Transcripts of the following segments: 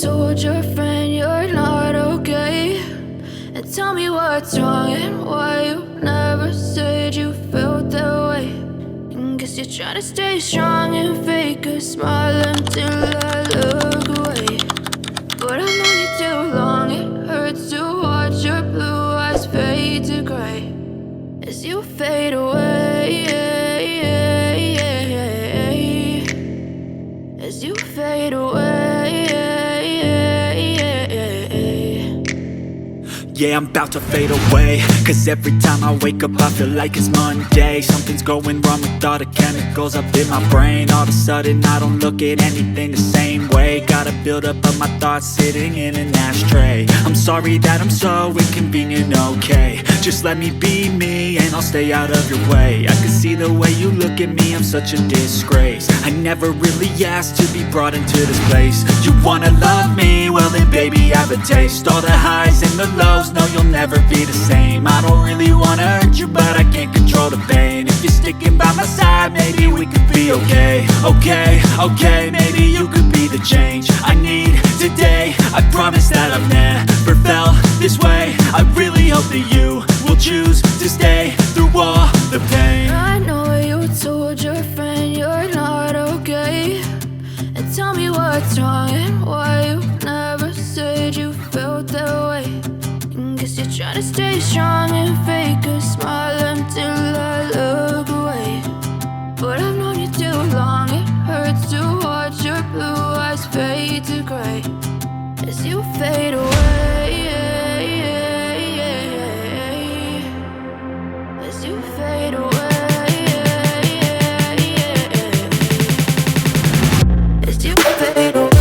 told your friend you're not okay? And tell me what's wrong and why you never said you felt that way. And guess you're trying to stay strong and fake a smile until I look away. But I've known you too long, it hurts to watch your blue eyes fade to gray as you fade away, as you fade away. Yeah, I'm about to fade away, cause every time I wake up I feel like it's Monday. Something's going wrong with all the chemicals up in my brain. All of a sudden I don't look at anything the same way. Gotta build up of my thoughts sitting in an ashtray. I'm sorry that I'm so inconvenient, okay? Just let me be me and I'll stay out of your way. I can see the way you look at me, I'm such a disgrace. I never really asked to be brought into this place. You wanna love me? Well then baby I have a taste. All the highs and the lows, no you'll never be the same. I don't really wanna hurt you but I can't control the pain. If you're sticking by my side maybe we could be okay. Okay, maybe you could be the change I need today. I promise that I've never felt this way. I really hope that you will choose to stay through all the pain. I know you told your friend you're not okay. And tell me what's wrong and why you never said you felt that way. And guess you're trying to stay strong and fake a smile until I look away. But I've known you too long, it hurts to watch your blue eyes fade to gray as you fade away, as you fade away, as you fade away.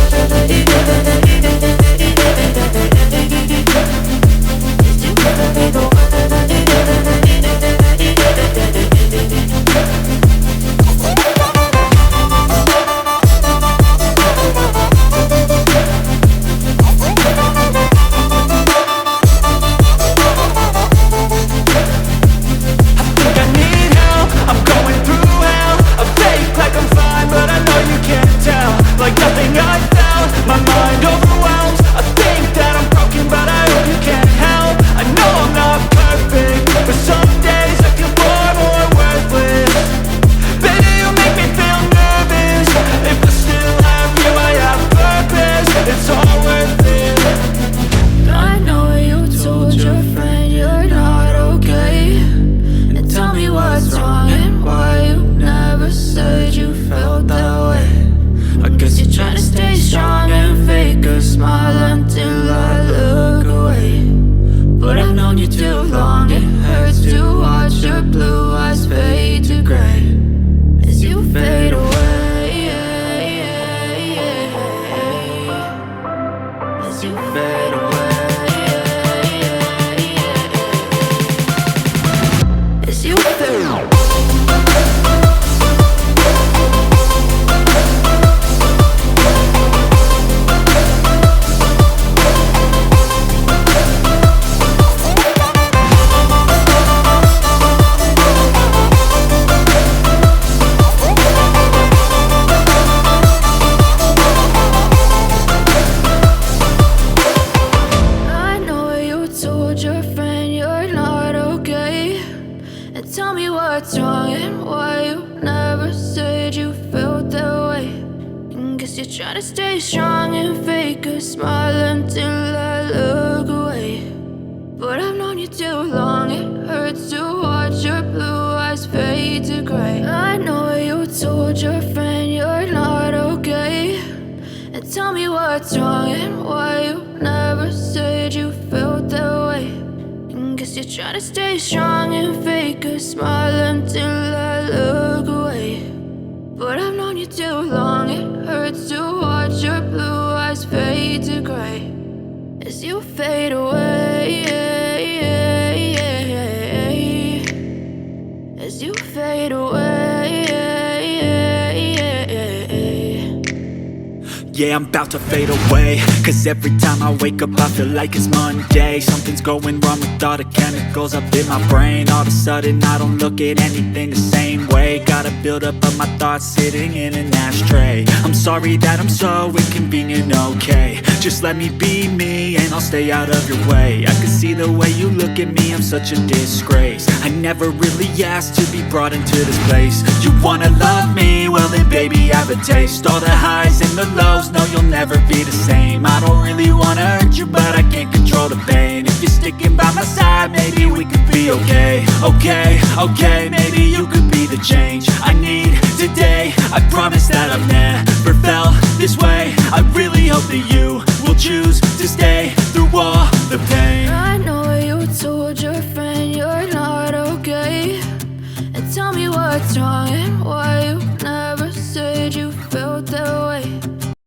Tell me what's wrong and why you never said you felt that way. And guess you're trying to stay strong and fake a smile until I look away. But I've known you too long, it hurts to watch your blue eyes fade to gray. I know you told your friend you're not okay. And tell me what's wrong and why you never said you felt that way. Guess you're trying to stay strong and fake a smile until I look away. But I've known you too long, it hurts to watch your blue eyes fade to gray as you fade away, as you fade away. Yeah, I'm about to fade away, cause every time I wake up I feel like it's Monday. Something's going wrong with all the chemicals up in my brain. All of a sudden I don't look at anything the same way. Gotta build up of my thoughts sitting in an ashtray. I'm sorry that I'm so inconvenient, okay? Just let me be me and I'll stay out of your way. I can see the way you look at me, I'm such a disgrace. I never really asked to be brought into this place. You wanna love me? Well then baby have a taste. All the highs and the lows, no you'll never be the same. I don't really wanna hurt you but I can't control the pain. If you're sticking by my side, maybe we could be okay. Okay, maybe you could be the change I need today. I promise that I've never felt this way. I really hope that you will choose to stay through all the pain. I know you told your friend you're not okay, and tell me what's wrong